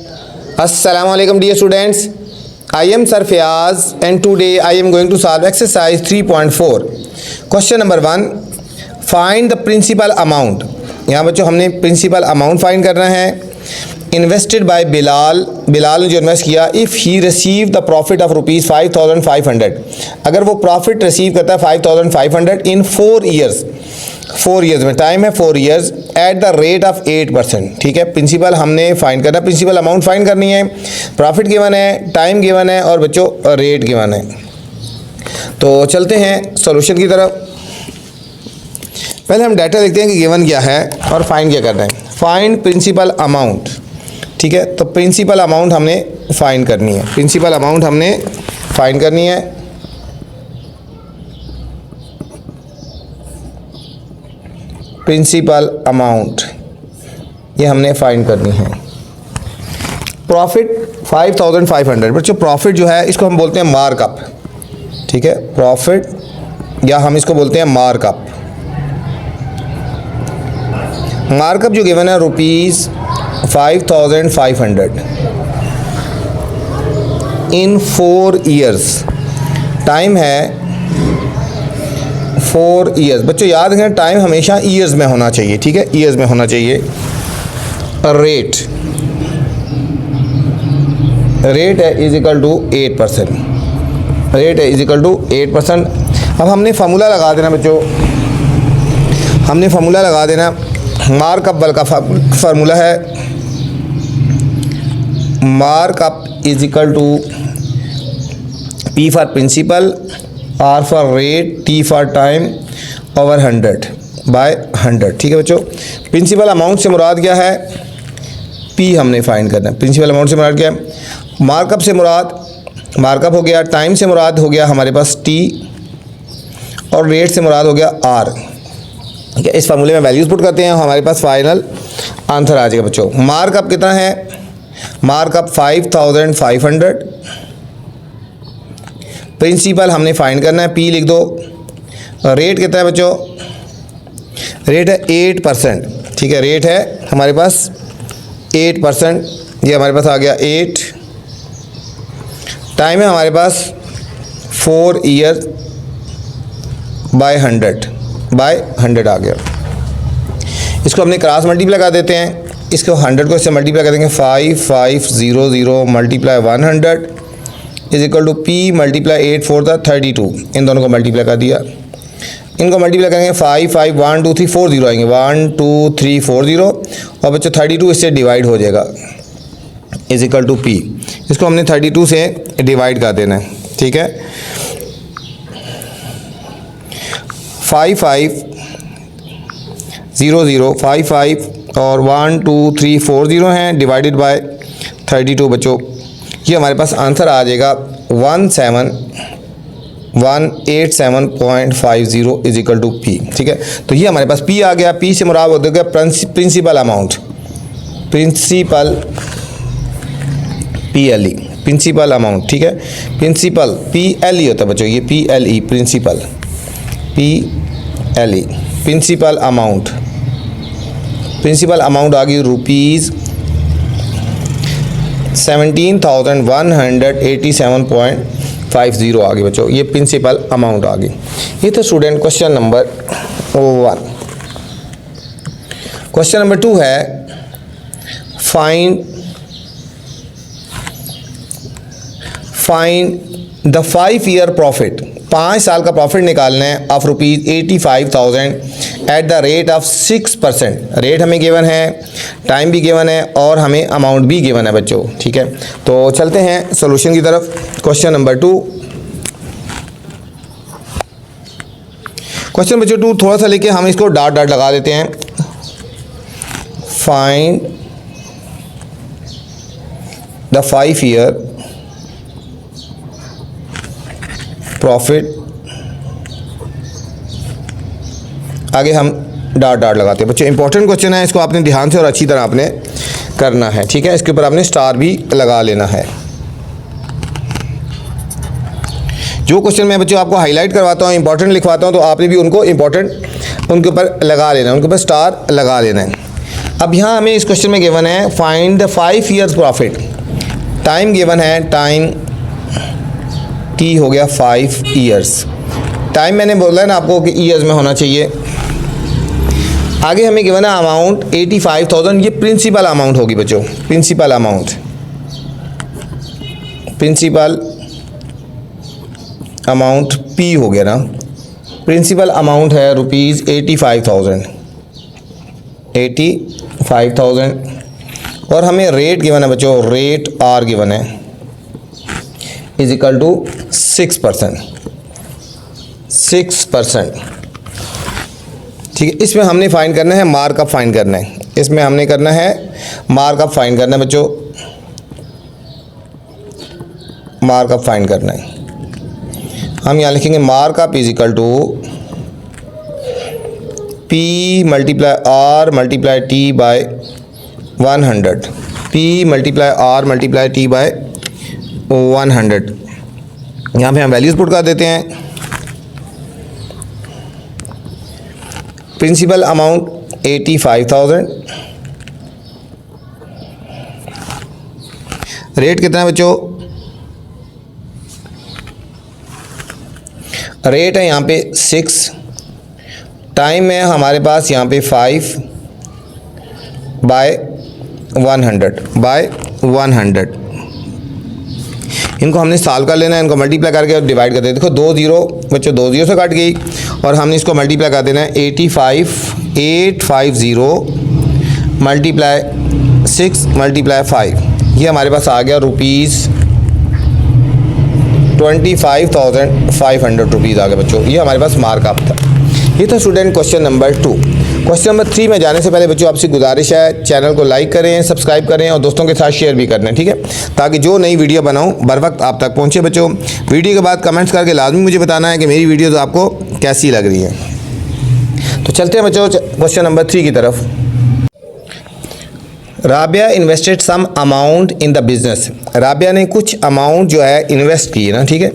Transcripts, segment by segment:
Assalamu alaikum dear students. I am Sir Fayaz and today I am going to solve exercise 3.4. Question number 1. Find the principal amount. यहाँ बच्चों हमने principal amount find करना है. Invested bye Bilal ने जो invest किया, if he receive the profit of rupees 5500, अगर वो प्रॉफिट रिसीव करता है 5500 इन 4 ईयर्स, 4 ईयर्स में, टाइम है 4 years, eight the rate of 8%. ठीक है, प्रिंसिपल हमने फाइंड करना, प्रिंसिपल अमाउंट फाइंड करनी है, प्रॉफिट गिवन है, टाइम गिवन है और बच्चों रेट गिवन है. तो चलते हैं सॉल्यूशन की तरफ. पहले हम डाटा देखते हैं कि गिवन क्या है और फाइंड क्या करना है. Find principal amount. ठीक है, तो प्रिंसिपल अमाउंट हमने फाइंड करनी है, प्रिंसिपल अमाउंट हमने फाइंड करनी है. प्रिंसिपल अमाउंट ये हमने फाइंड करनी है. प्रॉफिट 5500. बच्चों प्रॉफिट जो है इसको हम बोलते हैं मार्कअप. ठीक है, प्रॉफिट या हम इसको बोलते हैं मार्कअप. मार्कअप जो गिवन है रुपीज़ 5500 इन 4 ईयर्स, टाइम है 4 ईयर्स. बच्चों याद रखें टाइम हमेशा ईयर्स में होना चाहिए. ठीक है, ईयर्स में होना चाहिए. रेट है इज इक्वल टू 8%. रेट है इज इक्वल टू 8%. अब हमने फार्मूला लगा देना बच्चों, हमने फार्मूला लगा देना. मार्कअप बल का फार्मूला है markup is equal to P for principal, R for rate, T for time over 100/100. ठीक है बच्चों, प्रिंसिपल अमाउंट से मुराद क्या है, P हमने फाइंड करना है. प्रिंसिपल अमाउंट से मुराद क्या है, मार्कअप से मुराद, मार्कअप हो गया, टाइम से मुराद हो गया हमारे पास T और रेट से मुराद हो गया R. ठीक है, इस फार्मूले में वैल्यूज़ पुट करते हैं, हमारे पास फाइनल आंसर आ जाएगा. बच्चों मार्कअप कितना है, मार्कअप 5500. प्रिंसिपल हमने फाइंड करना है, P लिख दो. रेट कितना है बच्चों, रेट है 8%. ठीक है, रेट है हमारे पास 8%, ये हमारे पास आ गया 8. टाइम है हमारे पास 4 ईयर बाय 100 आ गया. इसको हमने क्रॉस मल्टीप्लाई कर देते हैं, इसको 100 को इससे मल्टीप्लाई कर देंगे. 5500 multiply 100 is equal to P multiply 8 4 32. इन दोनों को मल्टीप्लाई कर दिया, इनको मल्टीप्लाई करेंगे 5 5 1 2 3 4 0 आएंगे, 1 2 3 4 0. और बच्चों 32 इससे डिवाइड हो जाएगा इज इक्वल टू P. इसको हमने 32 से डिवाइड कर देना है. ठीक है, 5500 55 और 1 2 3 4 0 हैं, डिवाइडेड बाय 32 बच्चों. ये हमारे पास आंसर आ जाएगा 17187.50 इज इक्वल टू P. ठीक है, तो ये हमारे पास P आ गया. P से मुराद हो गया principal amount, principal PLE, principal amount. ठीक है, प्रिंसिपल PLE होता है बच्चों, ये PLE principal, PLE principal amount. Principal amount आ गई रुपीज़ 17,187.50 आ गई बच्चों, ये प्रिंसिपल अमाउंट आ गई. ये था student question number 1. Question number 2 है फाइंड द 5 ईयर प्रॉफिट. 5 साल का प्रॉफिट निकालना है of rupees 85,000 eight the rate of 6%. Rate हमें गिवन है, टाइम भी गिवन है और हमें अमाउंट भी गिवन है बच्चों. ठीक है, तो चलते हैं सॉल्यूशन की तरफ. Question number 2. क्वेश्चन बच्चों 2 थोड़ा सा लेके हम इसको डॉट डॉट लगा देते हैं. फाइंड द 5 ईयर प्रॉफिट, आगे हम डॉट डॉट लगाते हैं. बच्चों इंपॉर्टेंट क्वेश्चन है, इसको आपने ध्यान से और अच्छी तरह आपने करना है. ठीक है, इसके ऊपर आपने स्टार भी लगा लेना है. जो क्वेश्चन मैं बच्चों आपको हाईलाइट करवाता हूँ, इंपॉर्टेंट लिखवाता हूँ, तो आपने भी उनको इंपॉर्टेंट उनके ऊपर लगा लेना है, उनके ऊपर स्टार लगा लेना है. अब यहाँ हमें इस क्वेश्चन में गिवन है find the 5 years profit. Time given है, टाइम टी हो गया 5 ईयर्स। टाइम मैंने बोला है ना आपको कि ईयर्स में होना चाहिए। आगे हमें गिवन है अमाउंट 85,000, ये प्रिंसिपल अमाउंट होगी बच्चों, principal amount. Principal amount P हो गया ना, प्रिंसिपल अमाउंट है रुपीज़ 85,000, 85,000। और हमें रेट गिवन है बच्चों, रेट आर गिवन है इज इक्वल टू 6%, 6%। ठीक है, इसमें हमने फाइंड करना है मार्कअप फाइंड करना है, इसमें हमने करना है मार्कअप फाइंड करना है बच्चों, मार्कअप फाइंड करना है। हम यहाँ लिखेंगे markup is equal to P multiply R multiply T by 100, P multiply R multiply T by 100। यहाँ पे हम वैल्यूज़ पुट कर देते हैं। प्रिंसिपल अमाउंट 85,000, रेट कितना है बच्चों, रेट है यहाँ पे 6, टाइम है हमारे पास यहाँ पे 5 बाय 100। इनको हमने साल का लेना है, इनको मल्टीप्लाई करके और डिवाइड कर देते। देखो 2 जीरो बच्चों, 2 जीरो से कट गई और हमने इसको मल्टीप्लाई कर देना है। 850 मल्टीप्लाई 6 मल्टीप्लाई 5, ये हमारे पास आ गया रुपीज़ 25,500 रुपीज़ आ गए बच्चों। ये हमारे पास मार्कअप था। ये था student question number 2। Question number 3 में जाने से पहले बच्चों आपसे गुजारिश है, चैनल को लाइक करें, सब्सक्राइब करें और दोस्तों के साथ शेयर भी करना है, ठीक है, ताकि जो नई वीडियो बनाऊं बर वक्त आप तक पहुंचे बच्चों। वीडियो के बाद कमेंट्स करके लाजमी मुझे बताना है कि मेरी वीडियोज़ आपको कैसी लग रही है। तो चलते हैं बच्चों क्वेश्चन नंबर 3 की तरफ। Rabia invested some amount in the business. Rabia ने कुछ अमाउंट जो है इन्वेस्ट की है ना, ठीक है।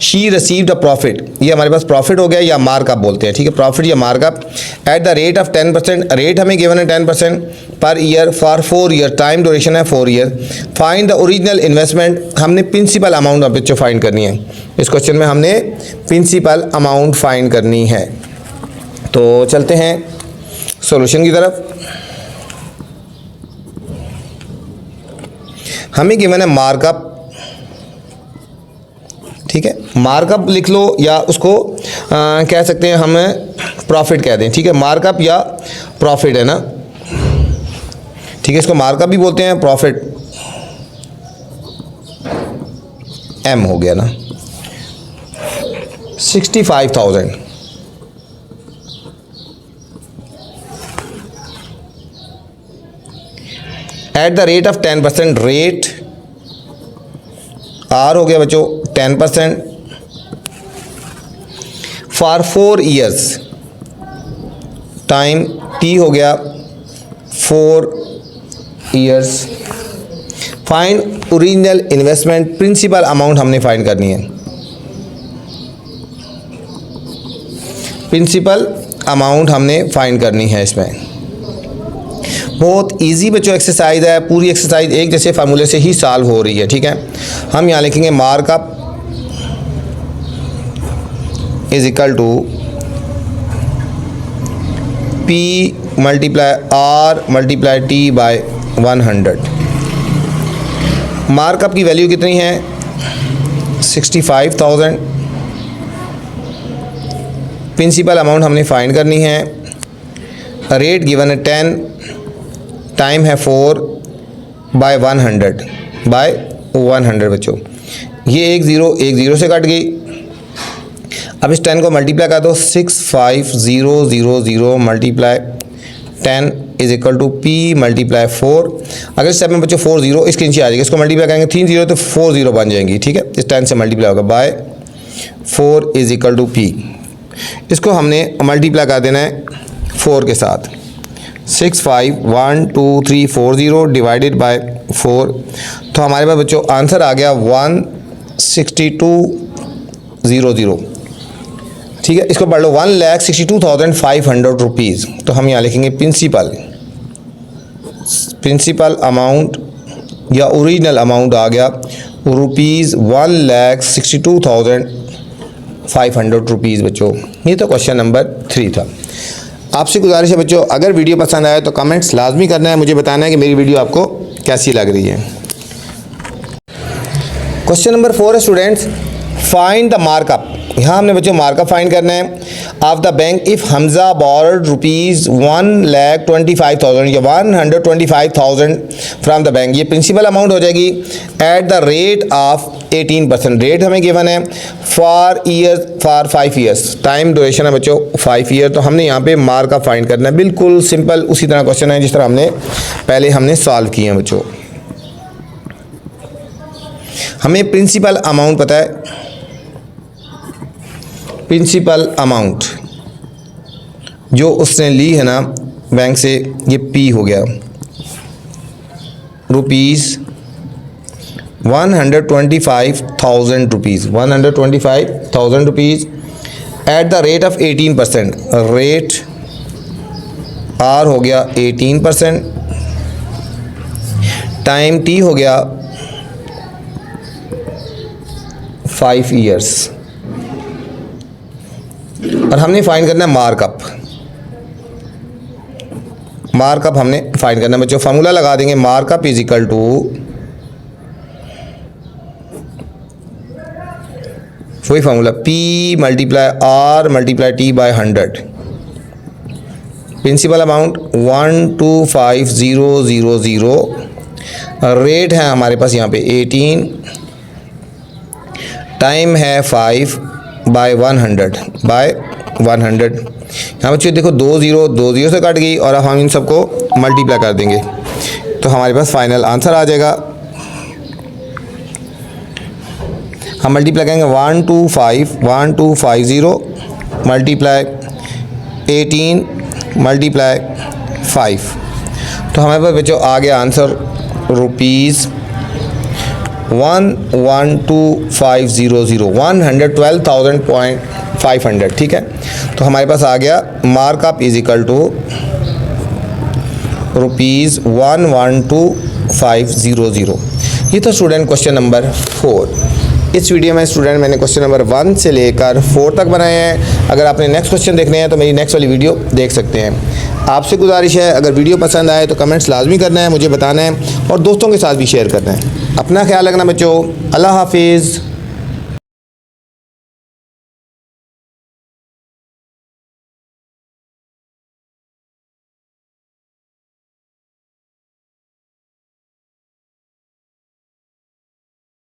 शी रिसीव्ड अ प्रॉफिट, ये हमारे पास प्रॉफिट हो गया या मार्कअप बोलते हैं, ठीक है, प्रॉफिट या markup eight the rate of 10%। Rate हमें गिवन है 10% per year for 4 year, time duration है 4 year. Find the original investment, हमने प्रिंसिपल अमाउंट बच्चों फाइंड करनी है। इस क्वेश्चन में हमने प्रिंसिपल अमाउंट फाइंड करनी है। तो चलते हैं सॉल्यूशन की तरफ। हमें गिवन है मार्कअप, ठीक है, मार्कअप लिख लो या उसको कह सकते हैं हम प्रॉफिट कह दें, ठीक है, मार्कअप या प्रॉफिट है ना, ठीक है, इसको मार्कअप भी बोलते हैं, प्रॉफिट एम हो गया ना। 65,000 at the rate of 10%, rate R हो गया बच्चों 10% फॉर 4 ईयर्स, टाइम टी हो गया 4 years. Find original investment, principal amount हमने फाइंड करनी है। प्रिंसिपल अमाउंट हमने फाइंड करनी है। इसमें बहुत इजी बच्चों एक्सरसाइज है, पूरी एक्सरसाइज एक जैसे फार्मूले से ही सॉल्व हो रही है, ठीक है। हम यहाँ लिखेंगे markup is equal to P multiply R multiply T by 100। Markup की वैल्यू कितनी है 65,000। प्रिंसिपल अमाउंट हमने फाइंड करनी है। रेट गिवन है 10, टाइम है 4 बाय 100 बच्चों। ये एक ज़ीरो से कट गई। अब इस 10 को मल्टीप्लाई कर दो, 65,000 multiply 10 is equal to P multiply 4। अगर स्टेप में बच्चों 4 0 इसके नीचे आ जाएगी, इसको मल्टीप्लाई करेंगे 3 0 तो 4 0 बन जाएंगी, ठीक है। इस 10 से मल्टीप्लाई होगा by 4 is equal to P. इसको हमने मल्टीप्लाई कर देना है 4 के साथ। 65,12340 डिवाइडेड बाय 4, तो हमारे पास बच्चों आंसर आ गया 162,000, ठीक है। इसको पढ़ लो 1,62,500 रुपीज़। तो हम यहाँ लिखेंगे प्रिंसिपल प्रिंसिपल अमाउंट या ओरिजिनल अमाउंट आ गया ₹1,62,500 रुपीज़ बच्चों। ये तो क्वेश्चन नंबर 3 था। आपसे गुजारिश है बच्चों, अगर वीडियो पसंद आए तो कमेंट्स लाजमी करना है, मुझे बताना है कि मेरी वीडियो आपको कैसी लग रही है। क्वेश्चन नंबर 4 है स्टूडेंट्स, फाइंड द मार्कअप। यहाँ हमने बच्चों मार्कअप फाइंड करना है of the bank if Hamza board ₹1,25,000 या 125,000 फ्रॉम द बैंक। ये प्रिंसिपल अमाउंट हो जाएगी eight the rate of 18%। Rate हमें गिवन है फॉर 5 ईयर्स। टाइम ड्यूरेशन है बच्चों 5 ईयर। तो हमने यहाँ पे मार्कअप फाइंड करना है। बिल्कुल सिंपल उसी तरह क्वेश्चन है जिस तरह हमने सॉल्व किए हैं बच्चों। हमें प्रिंसिपल अमाउंट पता है, प्रिंसिपल अमाउंट जो उसने ली है ना बैंक से, ये पी हो गया ₹125,000 rupees at the rate of 18%। Rate R हो गया 18%, टाइम टी हो गया 5 ईयर्स, और हमने फाइंड करना है मार्कअप। मार्कअप हमने फाइंड करना है बच्चों। फार्मूला लगा देंगे, मार्कअप इज इक्वल टू वही formula P multiply R multiply T by 100। Principal amount 125,000, rate है हमारे पास यहाँ पे 18, टाइम है 5 बाय 100 यहाँ बच्चों देखो 2 0 से कट गई, और अब हम इन सबको मल्टीप्लाई कर देंगे तो हमारे पास फाइनल आंसर आ जाएगा। हम मल्टीप्लाई करेंगे 125,000 मल्टीप्लाई 18 मल्टीप्लाई 5, तो हमारे पास बच्चों आ गया आंसर ₹112,500, ठीक है। तो हमारे पास आ गया मार्कअप इज इक्वल टू ₹112,500। ये था स्टूडेंट क्वेश्चन नंबर 4। इस वीडियो में स्टूडेंट मैंने क्वेश्चन नंबर 1 से लेकर 4 तक बनाए हैं। अगर आपने नेक्स्ट क्वेश्चन देखने हैं तो मेरी नेक्स्ट वाली वीडियो देख सकते हैं। आपसे गुजारिश है, अगर वीडियो पसंद आए तो कमेंट्स लाजमी करना है, मुझे बताना है, और दोस्तों के साथ भी शेयर करना है। अपना ख्याल रखना बच्चों। अल्लाह हाफिज़।